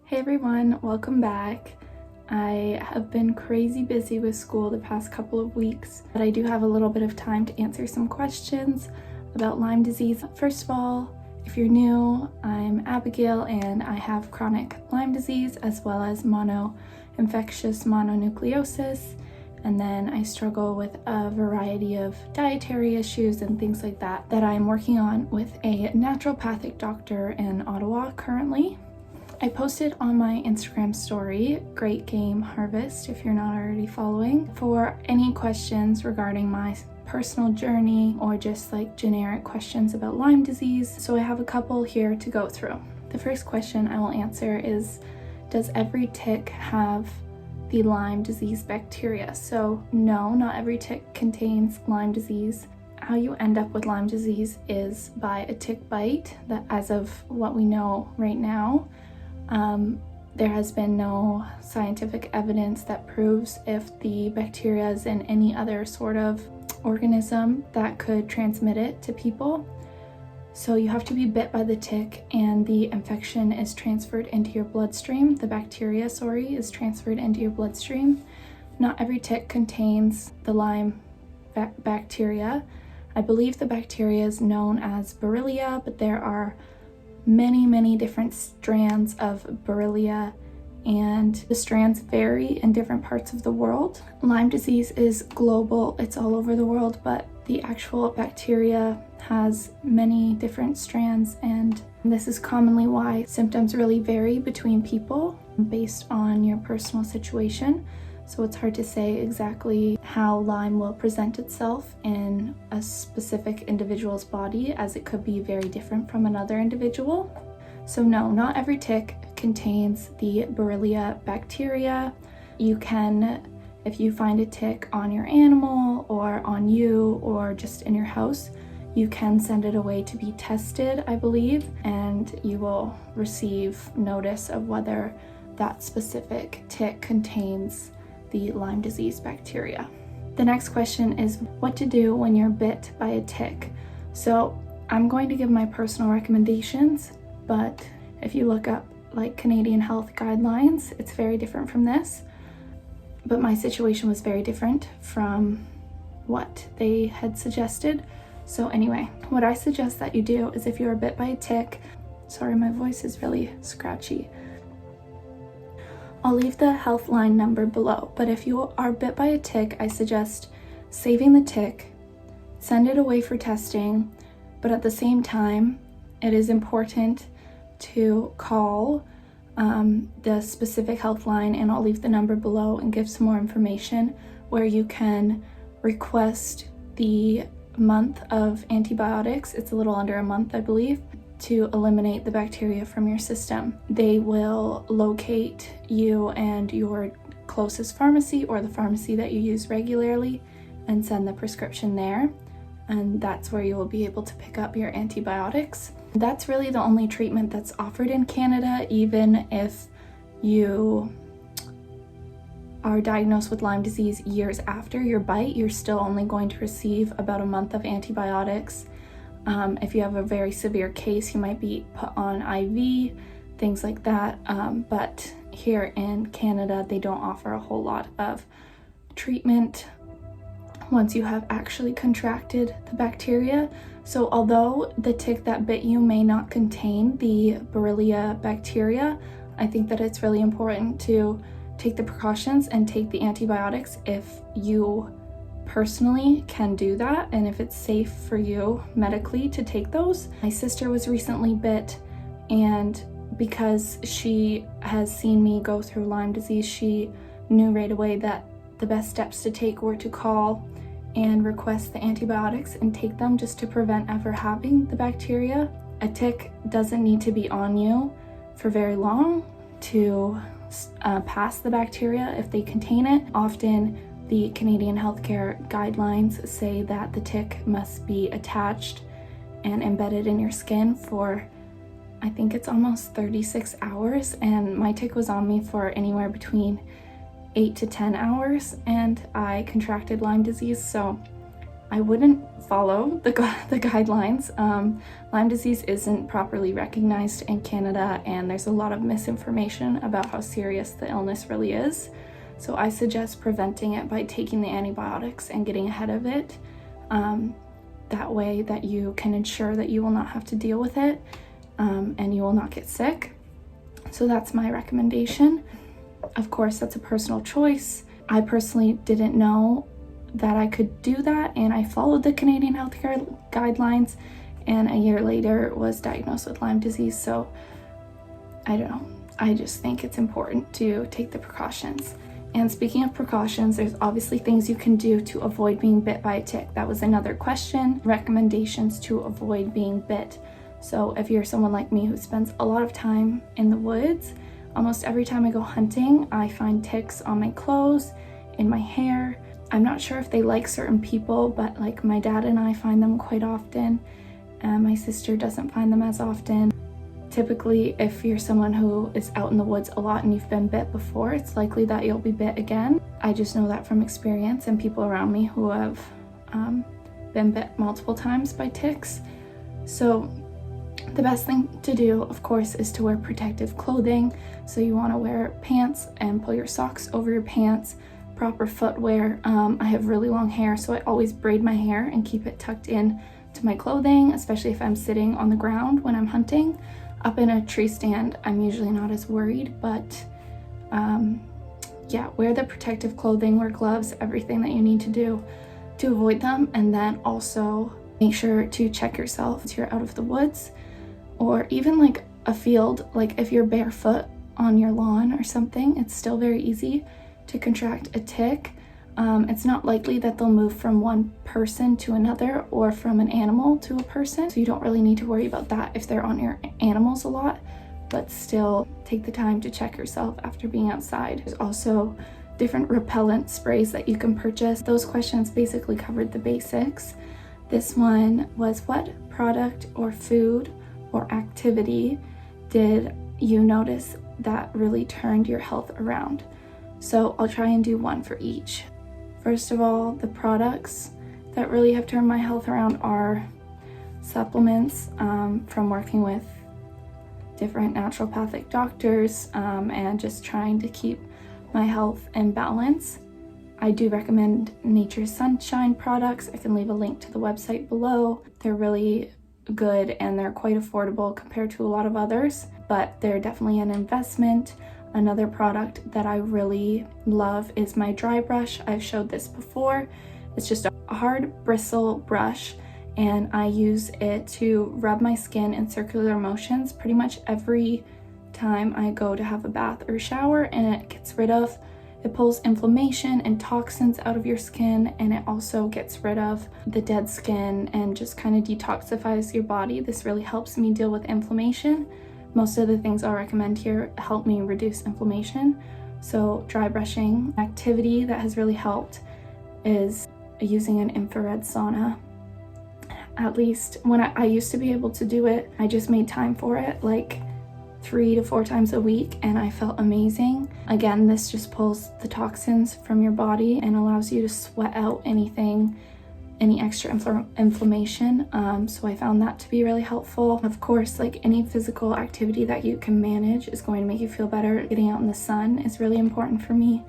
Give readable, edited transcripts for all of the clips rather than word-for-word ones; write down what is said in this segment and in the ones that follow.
Hey everyone, welcome back. I have been crazy busy with school the past couple of weeks, but I do have a little bit of time to answer some questions about Lyme disease. First of all, if you're new, I'm Abigail and I have chronic Lyme disease as well as infectious mononucleosis, and then I struggle with a variety of dietary issues and things like that I'm working on with a naturopathic doctor in Ottawa currently. I posted on my Instagram story, Great Game Harvest, if you're not already following, for any questions regarding my personal journey or just like generic questions about Lyme disease. So I have a couple here to go through. The first question I will answer is, does every tick have the Lyme disease bacteria? So no, not every tick contains Lyme disease. How you end up with Lyme disease is by a tick bite, that as of what we know right now. There has been no scientific evidence that proves if the bacteria is in any other sort of organism that could transmit it to people. So you have to be bit by the tick and the infection is transferred into your bloodstream. The bacteria, is transferred into your bloodstream. Not every tick contains the Lyme bacteria. I believe the bacteria is known as Borrelia, but there are many different strands of Borrelia, and the strands vary in different parts of the world. Lyme disease is global, it's all over the world, but the actual bacteria has many different strands, and this is commonly why symptoms really vary between people based on your personal situation. So it's hard to say exactly how Lyme will present itself in a specific individual's body, as it could be very different from another individual. So no, not every tick contains the Borrelia bacteria. You can, if you find a tick on your animal or on you or just in your house, you can send it away to be tested, I believe, and you will receive notice of whether that specific tick contains the Lyme disease bacteria. The next question is what to do when you're bit by a tick. So I'm going to give my personal recommendations, but if you look up like Canadian health guidelines, it's very different from this. But my situation was very different from what they had suggested. So anyway, what I suggest that you do is if you are bit by a tick, sorry, my voice is really scratchy. I'll leave the health line number below, but if you are bit by a tick, I suggest saving the tick, send it away for testing, but at the same time, it is important to call the specific health line, and I'll leave the number below and give some more information where you can request the month of antibiotics. It's a little under a month, I believe, to eliminate the bacteria from your system. They will locate you and your closest pharmacy or the pharmacy that you use regularly and send the prescription there, and that's where you will be able to pick up your antibiotics. That's really the only treatment that's offered in Canada. Even if you are diagnosed with Lyme disease years after your bite, you're still only going to receive about a month of antibiotics. If you have a very severe case, you might be put on IV, things like that. But here in Canada, they don't offer a whole lot of treatment once you have actually contracted the bacteria. So although the tick that bit you may not contain the Borrelia bacteria, I think that it's really important to take the precautions and take the antibiotics if you personally can do that, and if it's safe for you medically to take those. My sister was recently bit, and because she has seen me go through Lyme disease, she knew right away that the best steps to take were to call and request the antibiotics and take them just to prevent ever having the bacteria. A tick doesn't need to be on you for very long to pass the bacteria if they contain it. Often the Canadian healthcare guidelines say that the tick must be attached and embedded in your skin for, I think it's almost 36 hours, and my tick was on me for anywhere between 8 to 10 hours, and I contracted Lyme disease. So I wouldn't follow the guidelines. Lyme disease isn't properly recognized in Canada, and there's a lot of misinformation about how serious the illness really is. So I suggest preventing it by taking the antibiotics and getting ahead of it. That way that you can ensure that you will not have to deal with it, and you will not get sick. So that's my recommendation. Of course, that's a personal choice. I personally didn't know that I could do that, and I followed the Canadian healthcare guidelines, and a year later was diagnosed with Lyme disease. So I don't know, I just think it's important to take the precautions. And speaking of precautions, there's obviously things you can do to avoid being bit by a tick. That was another question. Recommendations to avoid being bit. So if you're someone like me who spends a lot of time in the woods, almost every time I go hunting, I find ticks on my clothes, in my hair. I'm not sure if they like certain people, but like my dad and I find them quite often, and my sister doesn't find them as often. Typically, if you're someone who is out in the woods a lot and you've been bit before, it's likely that you'll be bit again. I just know that from experience and people around me who have been bit multiple times by ticks. So the best thing to do, of course, is to wear protective clothing. So you want to wear pants and pull your socks over your pants, proper footwear. I have really long hair, so I always braid my hair and keep it tucked in to my clothing, especially if I'm sitting on the ground when I'm hunting. Up in a tree stand, I'm usually not as worried, but yeah, wear the protective clothing, wear gloves, everything that you need to do to avoid them. And then also make sure to check yourself if you're out of the woods, or even like a field. Like if you're barefoot on your lawn or something, it's still very easy to contract a tick. It's not likely that they'll move from one person to another or from an animal to a person, so you don't really need to worry about that if they're on your animals a lot, but still take the time to check yourself after being outside. There's also different repellent sprays that you can purchase. Those questions basically covered the basics. This one was, what product or food or activity did you notice that really turned your health around? So I'll try and do one for each. First of all, the products that really have turned my health around are supplements from working with different naturopathic doctors and just trying to keep my health in balance. I do recommend Nature's Sunshine products. I can leave a link to the website below. They're really good and they're quite affordable compared to a lot of others, but they're definitely an investment. Another product that I really love is my dry brush. I've showed this before. It's just a hard bristle brush, and I use it to rub my skin in circular motions pretty much every time I go to have a bath or shower, and it pulls inflammation and toxins out of your skin, and it also gets rid of the dead skin and just kind of detoxifies your body. This really helps me deal with inflammation. Most of the things I'll recommend here help me reduce inflammation. So dry brushing activity that has really helped is using an infrared sauna. At least when I used to be able to do it, I just made time for it like 3 to 4 times a week, and I felt amazing. Again, this just pulls the toxins from your body and allows you to sweat out any extra inflammation. So I found that to be really helpful. Of course, like any physical activity that you can manage is going to make you feel better. Getting out in the sun is really important for me.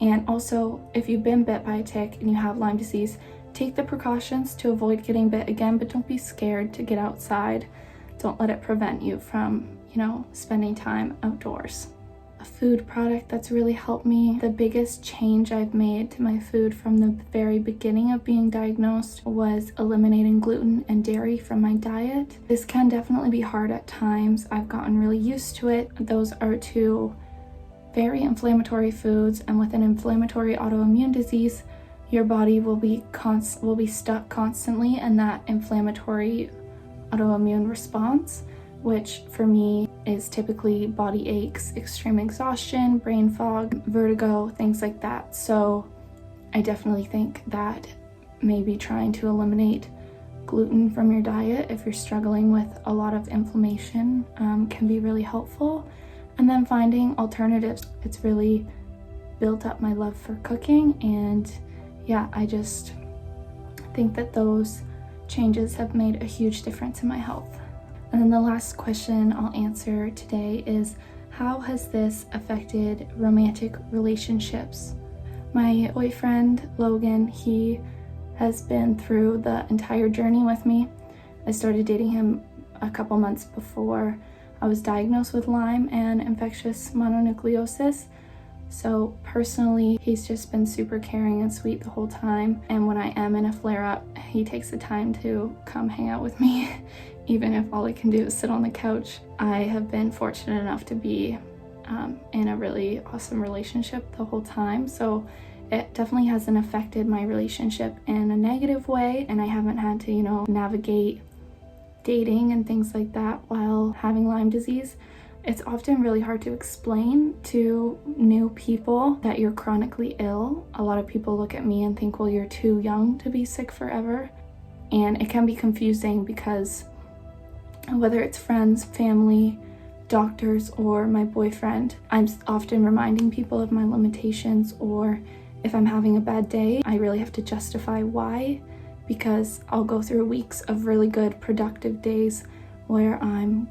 And also, if you've been bit by a tick and you have Lyme disease, take the precautions to avoid getting bit again, but don't be scared to get outside. Don't let it prevent you from, spending time outdoors. A food product that's really helped me, the biggest change I've made to my food from the very beginning of being diagnosed was eliminating gluten and dairy from my diet. This can definitely be hard at times. I've gotten really used to it. Those are 2 very inflammatory foods, and with an inflammatory autoimmune disease, your body will be stuck constantly in that inflammatory autoimmune response, which for me is typically body aches, extreme exhaustion, brain fog, vertigo, things like that. So I definitely think that maybe trying to eliminate gluten from your diet if you're struggling with a lot of inflammation can be really helpful. And then finding alternatives. It's really built up my love for cooking, and yeah, I just think that those changes have made a huge difference in my health. And then the last question I'll answer today is, how has this affected romantic relationships? My boyfriend, Logan, he has been through the entire journey with me. I started dating him a couple months before I was diagnosed with Lyme and infectious mononucleosis. So personally, he's just been super caring and sweet the whole time. And when I am in a flare-up, he takes the time to come hang out with me, even if all I can do is sit on the couch. I have been fortunate enough to be in a really awesome relationship the whole time. So it definitely hasn't affected my relationship in a negative way. And I haven't had to, navigate dating and things like that while having Lyme disease. It's often really hard to explain to new people that you're chronically ill. A lot of people look at me and think, well, you're too young to be sick forever. And it can be confusing because whether it's friends, family, doctors, or my boyfriend, I'm often reminding people of my limitations, or if I'm having a bad day, I really have to justify why, because I'll go through weeks of really good, productive days where I'm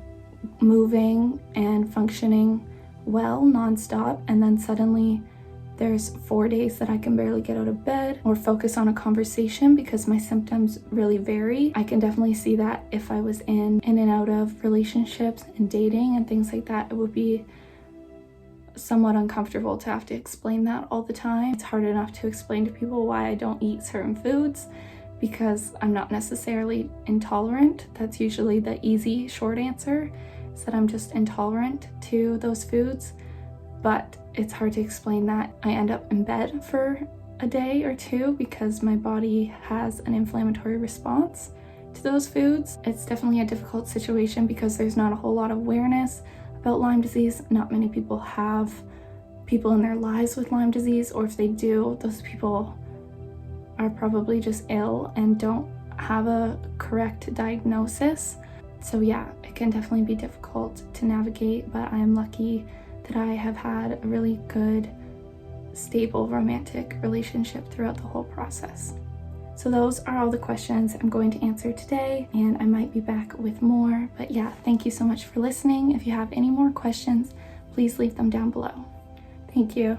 moving and functioning well nonstop, and then suddenly there's 4 days that I can barely get out of bed or focus on a conversation because my symptoms really vary. I can definitely see that if I was in and out of relationships and dating and things like that, it would be somewhat uncomfortable to have to explain that all the time. It's hard enough to explain to people why I don't eat certain foods because I'm not necessarily intolerant. That's usually the easy short answer, is that I'm just intolerant to those foods. But it's hard to explain that I end up in bed for a day or two because my body has an inflammatory response to those foods. It's definitely a difficult situation because there's not a whole lot of awareness about Lyme disease. Not many people have people in their lives with Lyme disease, or if they do, those people are probably just ill and don't have a correct diagnosis. So yeah, it can definitely be difficult to navigate, but I am lucky that I have had a really good, stable romantic relationship throughout the whole process. So those are all the questions I'm going to answer today, and I might be back with more. But yeah, thank you so much for listening. If you have any more questions, please leave them down below. Thank you.